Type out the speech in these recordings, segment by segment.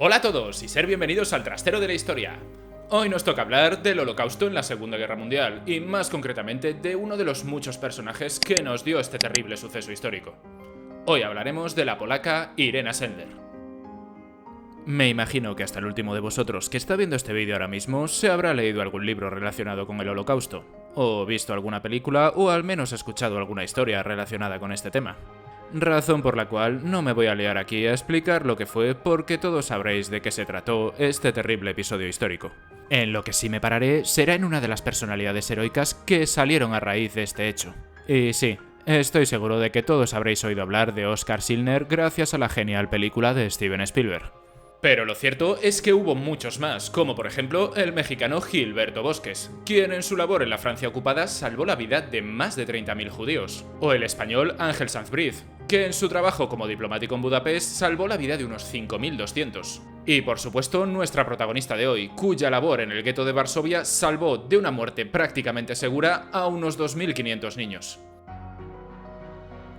Hola a todos y ser bienvenidos al Trastero de la Historia. Hoy nos toca hablar del Holocausto en la Segunda Guerra Mundial y más concretamente de uno de los muchos personajes que nos dio este terrible suceso histórico. Hoy hablaremos de la polaca Irena Sendler. Me imagino que hasta el último de vosotros que está viendo este vídeo ahora mismo se habrá leído algún libro relacionado con el Holocausto, o visto alguna película o al menos escuchado alguna historia relacionada con este tema. Razón por la cual no me voy a liar aquí a explicar lo que fue porque todos sabréis de qué se trató este terrible episodio histórico. En lo que sí me pararé será en una de las personalidades heroicas que salieron a raíz de este hecho. Y sí, estoy seguro de que todos habréis oído hablar de Oskar Schindler gracias a la genial película de Steven Spielberg. Pero lo cierto es que hubo muchos más, como por ejemplo el mexicano Gilberto Bosques, quien en su labor en la Francia ocupada salvó la vida de más de 30.000 judíos, o el español Ángel Sanz Briz, que en su trabajo como diplomático en Budapest salvó la vida de unos 5.200. Y por supuesto nuestra protagonista de hoy, cuya labor en el gueto de Varsovia salvó de una muerte prácticamente segura a unos 2.500 niños.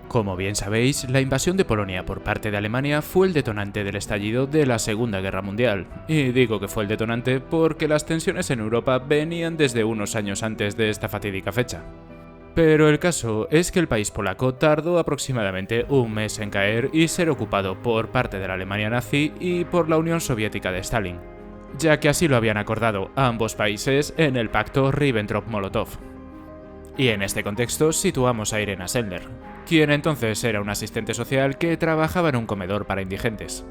Como bien sabéis, la invasión de Polonia por parte de Alemania fue el detonante del estallido de la Segunda Guerra Mundial. Y digo que fue el detonante porque las tensiones en Europa venían desde unos años antes de esta fatídica fecha. Pero el caso es que el país polaco tardó aproximadamente un mes en caer y ser ocupado por parte de la Alemania nazi y por la Unión Soviética de Stalin, ya que así lo habían acordado ambos países en el pacto Ribbentrop-Molotov. Y en este contexto situamos a Irena Sendler, quien entonces era una asistente social que trabajaba en un comedor para indigentes.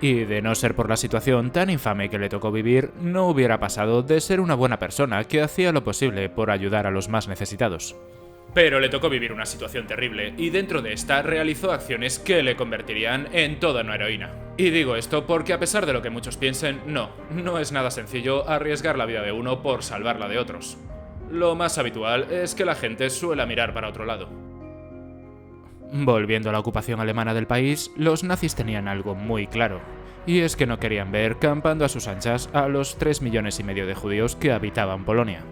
Y de no ser por la situación tan infame que le tocó vivir, no hubiera pasado de ser una buena persona que hacía lo posible por ayudar a los más necesitados. Pero le tocó vivir una situación terrible y dentro de esta realizó acciones que le convertirían en toda una heroína. Y digo esto porque a pesar de lo que muchos piensen, no es nada sencillo arriesgar la vida de uno por salvar la de otros. Lo más habitual es que la gente suele mirar para otro lado. Volviendo a la ocupación alemana del país, los nazis tenían algo muy claro, y es que no querían ver campando a sus anchas a los 3,5 millones de judíos que habitaban Polonia.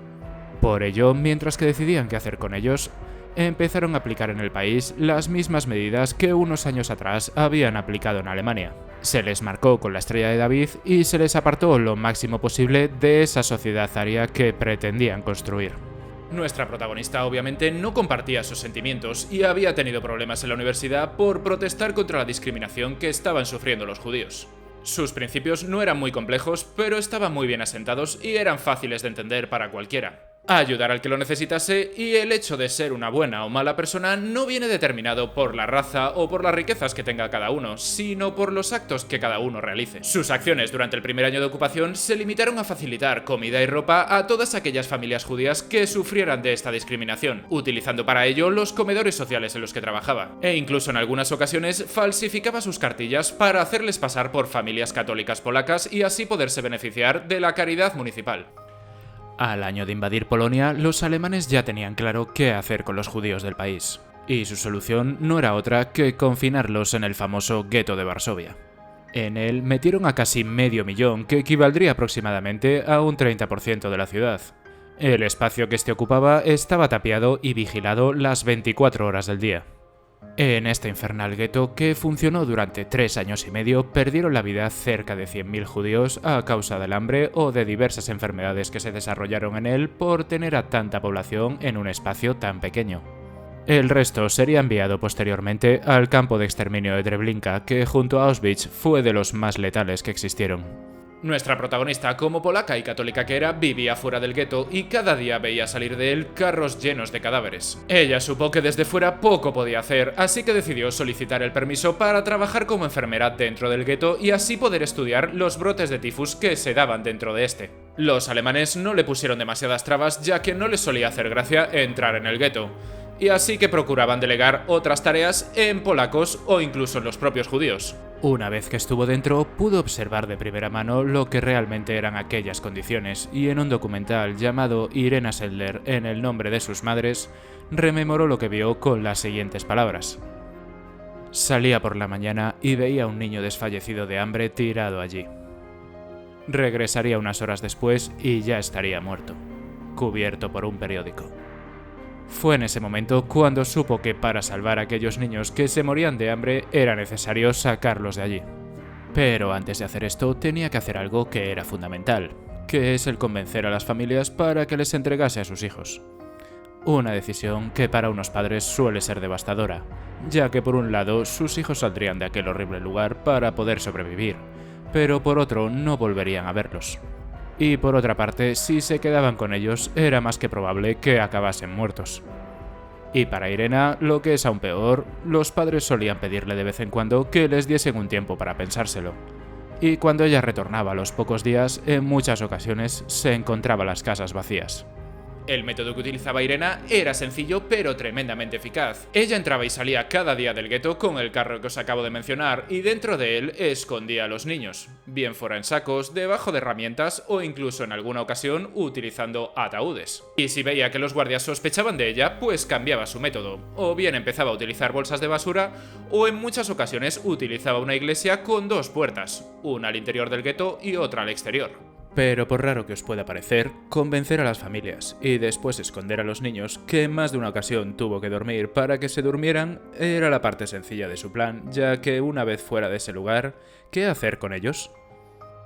Por ello, mientras que decidían qué hacer con ellos, empezaron a aplicar en el país las mismas medidas que unos años atrás habían aplicado en Alemania. Se les marcó con la estrella de David y se les apartó lo máximo posible de esa sociedad aria que pretendían construir. Nuestra protagonista obviamente no compartía sus sentimientos y había tenido problemas en la universidad por protestar contra la discriminación que estaban sufriendo los judíos. Sus principios no eran muy complejos, pero estaban muy bien asentados y eran fáciles de entender para cualquiera. Ayudar al que lo necesitase y el hecho de ser una buena o mala persona no viene determinado por la raza o por las riquezas que tenga cada uno, sino por los actos que cada uno realice. Sus acciones durante el primer año de ocupación se limitaron a facilitar comida y ropa a todas aquellas familias judías que sufrieran de esta discriminación, utilizando para ello los comedores sociales en los que trabajaba, e incluso en algunas ocasiones falsificaba sus cartillas para hacerles pasar por familias católicas polacas y así poderse beneficiar de la caridad municipal. Al año de invadir Polonia, los alemanes ya tenían claro qué hacer con los judíos del país, y su solución no era otra que confinarlos en el famoso gueto de Varsovia. En él metieron a casi 500.000, que equivaldría aproximadamente a un 30% de la ciudad. El espacio que este ocupaba estaba tapiado y vigilado las 24 horas del día. En este infernal gueto, que funcionó durante 3 años y medio, perdieron la vida cerca de 100.000 judíos a causa del hambre o de diversas enfermedades que se desarrollaron en él por tener a tanta población en un espacio tan pequeño. El resto sería enviado posteriormente al campo de exterminio de Treblinka, que junto a Auschwitz fue de los más letales que existieron. Nuestra protagonista, como polaca y católica que era, vivía fuera del gueto y cada día veía salir de él carros llenos de cadáveres. Ella supo que desde fuera poco podía hacer, así que decidió solicitar el permiso para trabajar como enfermera dentro del gueto y así poder estudiar los brotes de tifus que se daban dentro de este. Los alemanes no le pusieron demasiadas trabas, ya que no les solía hacer gracia entrar en el gueto, y así que procuraban delegar otras tareas en polacos o incluso en los propios judíos. Una vez que estuvo dentro, pudo observar de primera mano lo que realmente eran aquellas condiciones, y en un documental llamado Irena Sendler en el nombre de sus madres, rememoró lo que vio con las siguientes palabras. Salía por la mañana y veía a un niño desfallecido de hambre tirado allí. Regresaría unas horas después y ya estaría muerto, cubierto por un periódico. Fue en ese momento cuando supo que para salvar a aquellos niños que se morían de hambre era necesario sacarlos de allí. Pero antes de hacer esto tenía que hacer algo que era fundamental, que es el convencer a las familias para que les entregase a sus hijos. Una decisión que para unos padres suele ser devastadora, ya que por un lado sus hijos saldrían de aquel horrible lugar para poder sobrevivir, pero por otro no volverían a verlos. Y por otra parte, si se quedaban con ellos, era más que probable que acabasen muertos. Y para Irena, lo que es aún peor, los padres solían pedirle de vez en cuando que les diesen un tiempo para pensárselo. Y cuando ella retornaba a los pocos días, en muchas ocasiones se encontraba las casas vacías. El método que utilizaba Irena era sencillo pero tremendamente eficaz. Ella entraba y salía cada día del gueto con el carro que os acabo de mencionar y dentro de él escondía a los niños, bien fuera en sacos, debajo de herramientas o incluso en alguna ocasión utilizando ataúdes. Y si veía que los guardias sospechaban de ella, pues cambiaba su método, o bien empezaba a utilizar bolsas de basura o en muchas ocasiones utilizaba una iglesia con dos puertas, una al interior del gueto y otra al exterior. Pero por raro que os pueda parecer, convencer a las familias y después esconder a los niños, que en más de una ocasión tuvo que dormir para que se durmieran, era la parte sencilla de su plan, ya que una vez fuera de ese lugar, ¿qué hacer con ellos?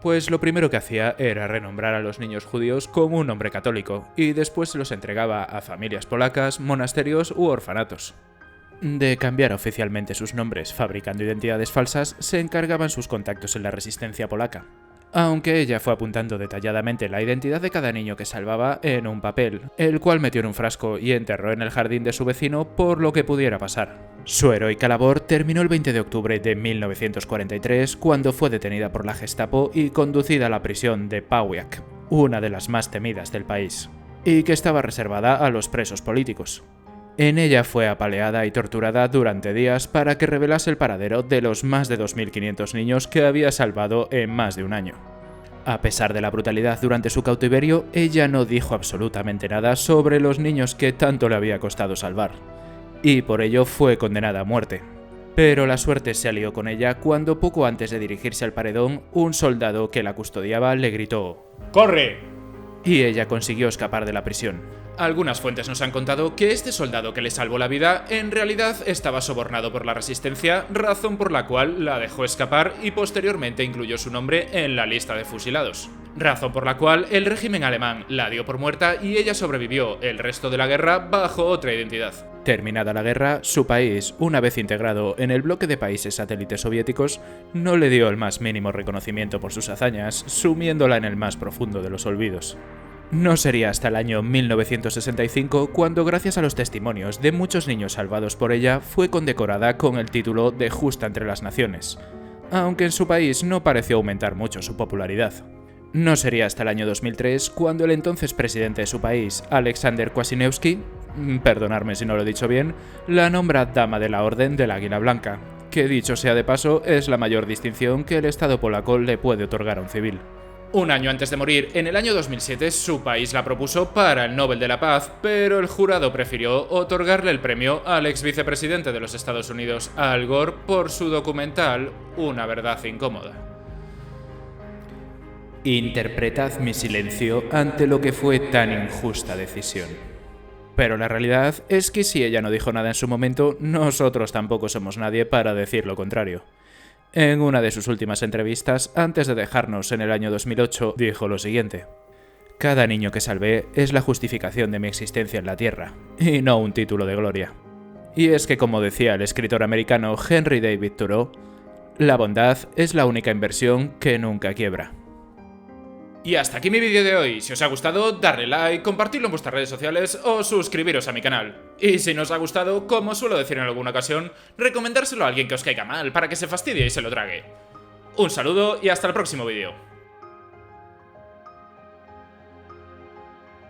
Pues lo primero que hacía era renombrar a los niños judíos con un nombre católico y después se los entregaba a familias polacas, monasterios u orfanatos. De cambiar oficialmente sus nombres fabricando identidades falsas, se encargaban sus contactos en la resistencia polaca. Aunque ella fue apuntando detalladamente la identidad de cada niño que salvaba en un papel, el cual metió en un frasco y enterró en el jardín de su vecino por lo que pudiera pasar. Su heroica labor terminó el 20 de octubre de 1943 cuando fue detenida por la Gestapo y conducida a la prisión de Pawiak, una de las más temidas del país, y que estaba reservada a los presos políticos. En ella fue apaleada y torturada durante días para que revelase el paradero de los más de 2.500 niños que había salvado en más de un año. A pesar de la brutalidad durante su cautiverio, ella no dijo absolutamente nada sobre los niños que tanto le había costado salvar, y por ello fue condenada a muerte. Pero la suerte se alió con ella cuando poco antes de dirigirse al paredón, un soldado que la custodiaba le gritó «¡Corre!», y ella consiguió escapar de la prisión. Algunas fuentes nos han contado que este soldado que le salvó la vida en realidad estaba sobornado por la resistencia, razón por la cual la dejó escapar y posteriormente incluyó su nombre en la lista de fusilados. Razón por la cual el régimen alemán la dio por muerta y ella sobrevivió el resto de la guerra bajo otra identidad. Terminada la guerra, su país, una vez integrado en el bloque de países satélites soviéticos, no le dio el más mínimo reconocimiento por sus hazañas, sumiéndola en el más profundo de los olvidos. No sería hasta el año 1965 cuando, gracias a los testimonios de muchos niños salvados por ella, fue condecorada con el título de Justa entre las Naciones, aunque en su país no pareció aumentar mucho su popularidad. No sería hasta el año 2003 cuando el entonces presidente de su país, Aleksander Kwaśniewski, perdonadme si no lo he dicho bien, la nombra Dama de la Orden del Águila Blanca, que dicho sea de paso es la mayor distinción que el Estado polaco le puede otorgar a un civil. Un año antes de morir, en el año 2007, su país la propuso para el Nobel de la Paz, pero el jurado prefirió otorgarle el premio al ex vicepresidente de los Estados Unidos, Al Gore, por su documental Una verdad incómoda. Interpretad mi silencio ante lo que fue tan injusta decisión. Pero la realidad es que si ella no dijo nada en su momento, nosotros tampoco somos nadie para decir lo contrario. En una de sus últimas entrevistas, antes de dejarnos en el año 2008, dijo lo siguiente: «Cada niño que salvé es la justificación de mi existencia en la Tierra, y no un título de gloria». Y es que, como decía el escritor americano Henry David Thoreau, la bondad es la única inversión que nunca quiebra. Y hasta aquí mi vídeo de hoy. Si os ha gustado, darle like, compartirlo en vuestras redes sociales o suscribiros a mi canal. Y si no os ha gustado, como suelo decir en alguna ocasión, recomendárselo a alguien que os caiga mal para que se fastidie y se lo trague. Un saludo y hasta el próximo vídeo.